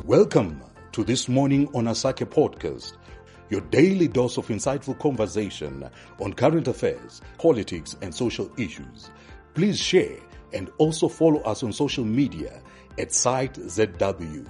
Welcome to This Morning on Asakhe Podcast, your daily dose of insightful conversation on current affairs, politics, and social issues. Please share and also follow us on social media at SiteZW.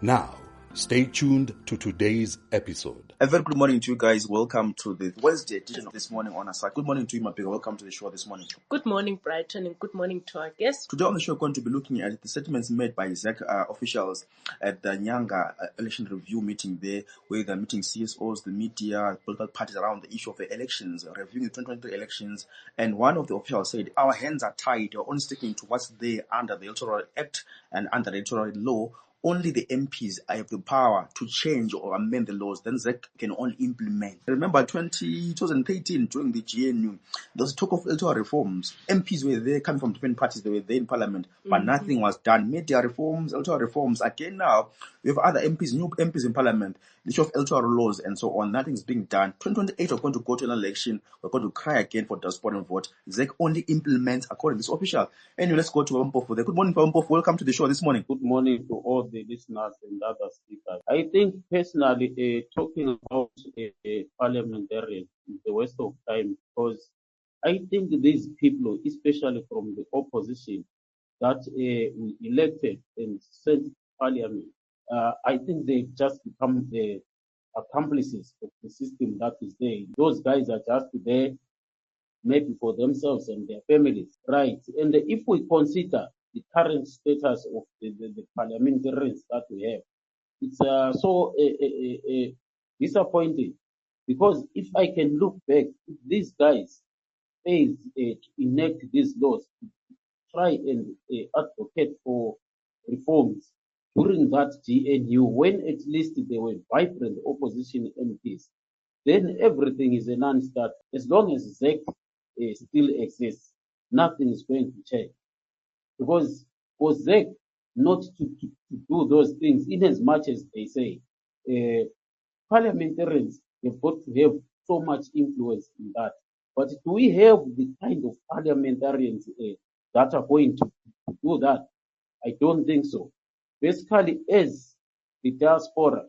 Now, stay tuned to today's episode. A very good morning to you guys. Welcome to the Wednesday edition of This Morning on Asakhe. Good morning to you, my big. Welcome to the show this morning. Good morning, Brighton, and good morning to our guests. Today on the show, we're going to be looking at the statements made by Asakhe officials at the Nyanga election review meeting there, where they're meeting CSOs, the media, political parties around the issue of the elections, reviewing the 2023 elections. And one of the officials said, our hands are tied. We're only sticking to what's there under the Electoral Act and under the Electoral Law. Only the MPs have the power to change or amend the laws. Then ZEC can only implement. Remember 2013, during the GNU, there was talk of electoral reforms. MPs were there, coming from different parties. They were there in parliament, but nothing was done. Media reforms, electoral reforms. Again now, we have other MPs, new MPs in parliament, the issue of electoral laws and so on. Nothing's being done. 2028, we're going to go to an election. We're going to cry again for Diaspora vote. ZEC only implements according to this official. Anyway, let's go to Wampof for that. Good morning, Wampof. Welcome to the show this morning. Good morning to all the listeners and other speakers. I think personally, talking about parliamentarians is a waste of time, because I think these people, especially from the opposition, that we elected and sent parliament, I think they just become the accomplices of the system that is there. Those guys are just there maybe for themselves and their families, right? And if we consider the current status of the parliamentarians that we have, it's so disappointing, because if I can look back, if these guys failed to enact these laws, try and advocate for reforms during that GNU, when at least they were vibrant opposition MPs, then everything is a non-start. As long as ZEC still exists, nothing is going to change. Because for ZEC not to do those things, in as much as they say, parliamentarians have got to have so much influence in that. But do we have the kind of parliamentarians that are going to do that? I don't think so. Basically, as the diaspora,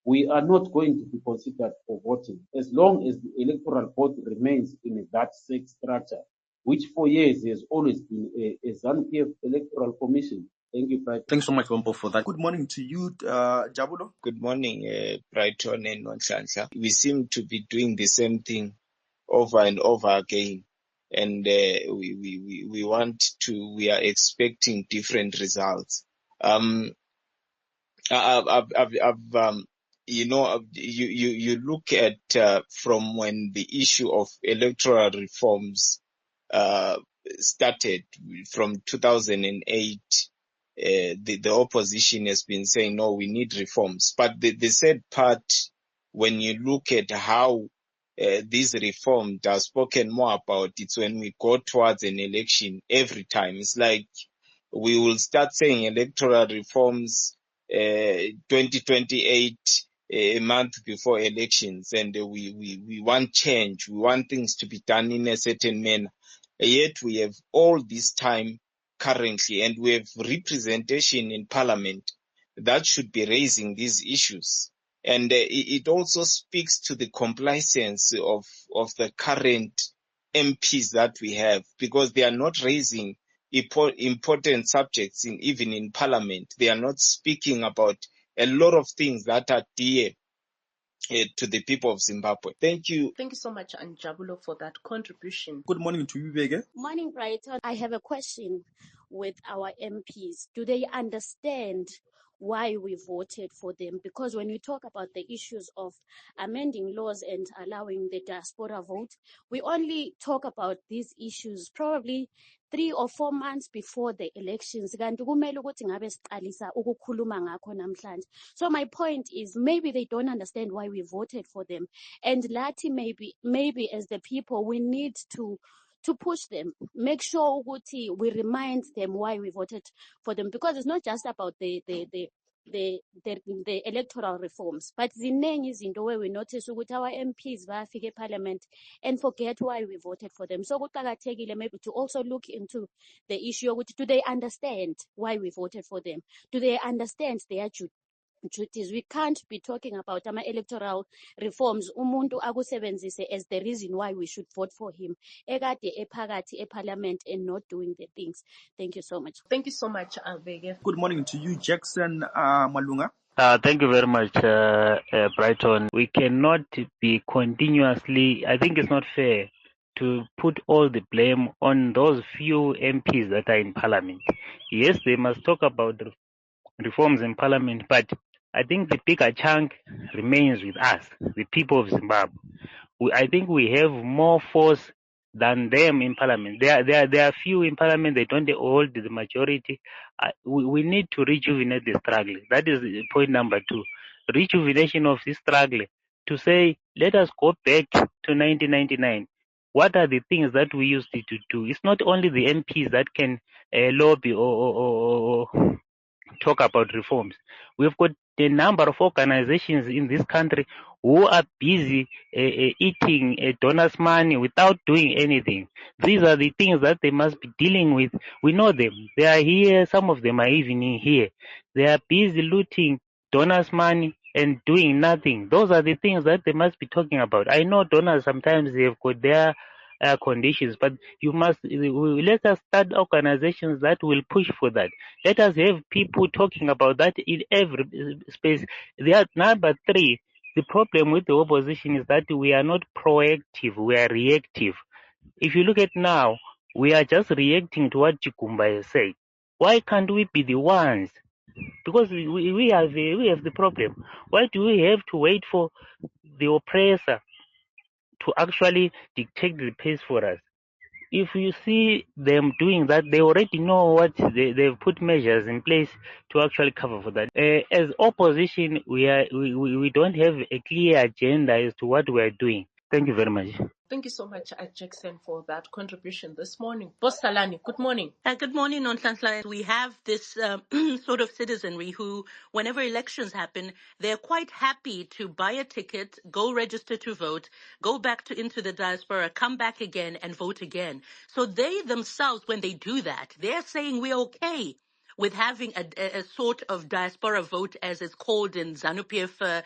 we are not going to be considered for voting as long as the electoral vote remains in that SEC structure, which for years has always been a ZANU-PF electoral commission. Thank you, Brighton. Thanks so much, Wampo, for that. Good morning to you, Jabulo. Good morning, Brighton and Nonhlanhla. We seem to be doing the same thing over and over again, and we are expecting different results. You look at from when the issue of electoral reforms started from 2008. The opposition has been saying, no, we need reforms. But the sad part, when you look at how these reforms are spoken more about, it's when we go towards an election every time. It's like we will start saying electoral reforms 2028 a month before elections, and we want change. We want things to be done in a certain manner. Yet we have all this time currently, and we have representation in parliament that should be raising these issues. And it also speaks to the complacence of the current MPs that we have, because they are not raising important subjects even in parliament. They are not speaking about a lot of things that are dear to the people of Zimbabwe. Thank you. Thank you so much, Anjabulo, for that contribution. Good morning to you, Bege. Morning, Brighton. I have a question with our MPs. Do they understand why we voted for them? Because when we talk about the issues of amending laws and allowing the diaspora vote, we only talk about these issues probably 3 or 4 months before the elections. So my point is, maybe they don't understand why we voted for them. And Lati, maybe as the people, we need to push them, make sure we remind them why we voted for them, because it's not just about the the electoral reforms. But ziningi izinto where we notice ukuthi our MPs bayafika eParliament and forget why we voted for them. So kuqakathekile maybe to also look into the issue ukuthi do they understand why we voted for them? Do they understand their duties? We can't be talking about electoral reforms umuntu akusebenzise as the reason why we should vote for him ekade ephakathi eParliament and not doing the things. Thank you so much. Thank you so much, Avege. Good morning to you, Jackson Malunga. Thank you very much, Brighton. We cannot be continuously, I think it's not fair to put all the blame on those few MPs that are in Parliament. Yes, they must talk about reforms in Parliament, but I think the bigger chunk remains with us, the people of Zimbabwe. I think we have more force than them in Parliament. There are few in Parliament, they don't hold the majority. We need to rejuvenate the struggle. That is point number 2. Rejuvenation of the struggle. To say, let us go back to 1999. What are the things that we used to do? It's not only the MPs that can lobby or talk about reforms. We've got a number of organizations in this country who are busy eating donors' money without doing anything. These are the things that they must be dealing with. We know them. They are here. Some of them are even here. They are busy looting donors' money and doing nothing. Those are the things that they must be talking about. I know donors sometimes they have got their conditions, but let us start organizations that will push for that. Let us have people talking about that in every space. Number 3, the problem with the opposition is that we are not proactive, we are reactive. If you look at now, we are just reacting to what Chikumba has said. Why can't we be the ones? Because we have the problem. Why do we have to wait for the oppressor to actually dictate the pace for us? If you see them doing that, they already know what they've put measures in place to actually cover for that. As opposition, we don't have a clear agenda as to what we are doing. Thank you very much. Thank you so much, Jackson, for that contribution this morning. Boss Salani, good morning. Good morning, Nonhlanhla. We have this sort of citizenry who, whenever elections happen, they're quite happy to buy a ticket, go register to vote, go back into the diaspora, come back again and vote again. So they themselves, when they do that, they're saying we're okay with having a sort of diaspora vote, as it's called in ZANU-PF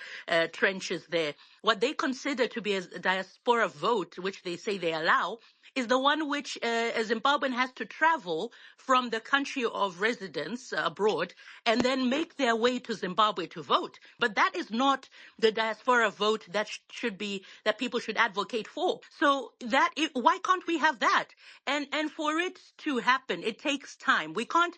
trenches there. What they consider to be a diaspora vote, which they say they allow, is the one which a Zimbabwean has to travel from the country of residence abroad and then make their way to Zimbabwe to vote. But that is not the diaspora vote that that people should advocate for. So why can't we have that? And for it to happen, it takes time. We can't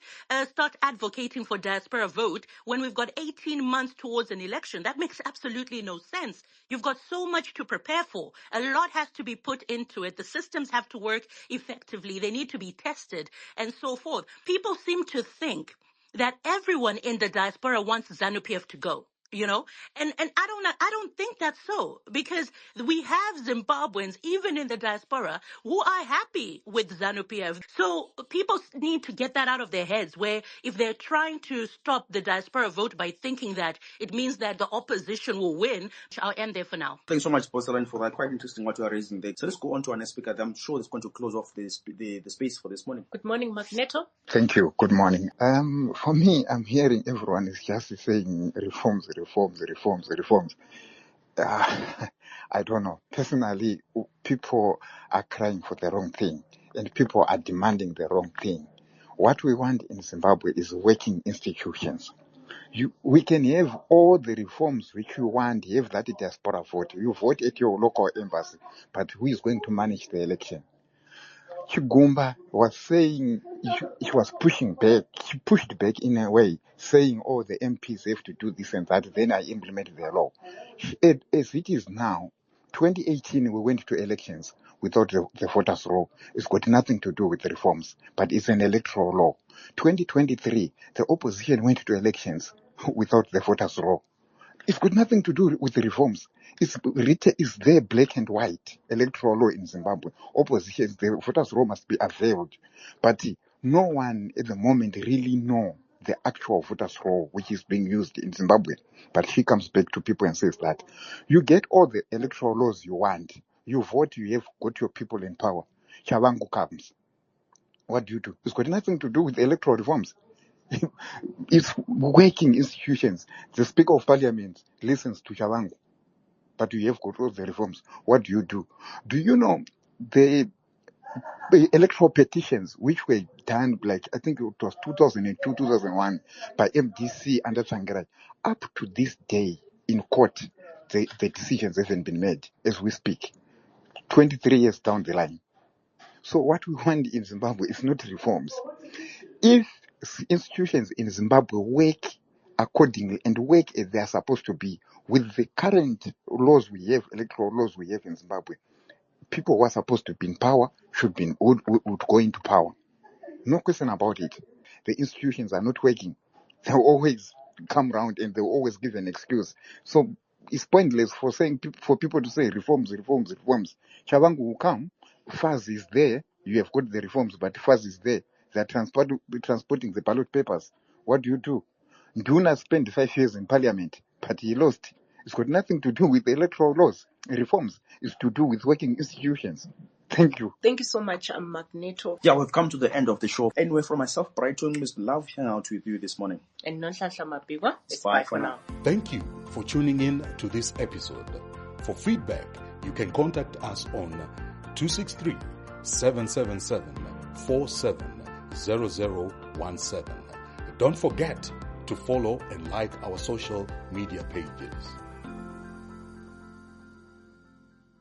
start advocating for diaspora vote when we've got 18 months towards an election. That makes absolutely no sense. You've got so much to prepare for. A lot has to be put into it. The systems have to work effectively. They need to be tested and so forth. People seem to think that everyone in the diaspora wants ZANU-PF to go. And I don't think that's so, because we have Zimbabweans even in the diaspora who are happy with ZANU-PF. So people need to get that out of their heads, where if they're trying to stop the diaspora vote by thinking that it means that the opposition will win. I'll end there for now. Thanks so much, Bosalan, for that. Quite interesting what you are raising there. So let's go on to our next speaker. I'm sure it's going to close off the space for this morning. Good morning, Magneto. Thank you. Good morning. For me, I'm hearing everyone is just saying reforms. I don't know. Personally, people are crying for the wrong thing and people are demanding the wrong thing. What we want in Zimbabwe is working institutions. We can have all the reforms which you want, have that diaspora vote. You vote at your local embassy, but who is going to manage the election? Chigumba was saying, he was pushing back. He pushed back in a way, saying, oh, the MPs have to do this and that. Then I implemented the law. As it is now, 2018, we went to elections without the voters' law. It's got nothing to do with the reforms, but it's an electoral law. 2023, the opposition went to elections without the voters' law. It's got nothing to do with the reforms. It's there black and white, electoral law in Zimbabwe. Opposition, the voters' law must be availed. But no one at the moment really know the actual voters' roll which is being used in Zimbabwe. But she comes back to people and says that you get all the electoral laws you want. You vote, you have got your people in power. Chavangu comes. What do you do? It's got nothing to do with electoral reforms. It's working institutions. The Speaker of Parliament listens to Chavangu, but you have got all the reforms. What do? Do you know the electoral petitions which were done, like I think it was 2002, 2001 by MDC under Tsvangirai, up to this day in court, the decisions haven't been made as we speak, 23 years down the line. So what we want in Zimbabwe is not reforms. If institutions in Zimbabwe work accordingly and work as they are supposed to be with the current laws we have, electoral laws we have in Zimbabwe, people who are supposed to be in power would go into power. No question about it. The institutions are not working. They'll always come round and they'll always give an excuse. So it's pointless for people to say reforms. Chavangu will come. Fuzz is there. You have got the reforms, but Fuzz is there. They're transporting the ballot papers. What do? Nduna spent 5 years in parliament, but he lost. It's got nothing to do with the electoral laws. Reforms is to do with working institutions. Thank you. Thank you so much, Magneto. Yeah, we've come to the end of the show. Anyway, from myself, Brighton, it's love hanging out with you this morning. And Nonhlanhla Mabigwa, it's Bye bye for now. Thank you for tuning in to this episode. For feedback, you can contact us on 263-777-470017. Don't forget to follow and like our social media pages.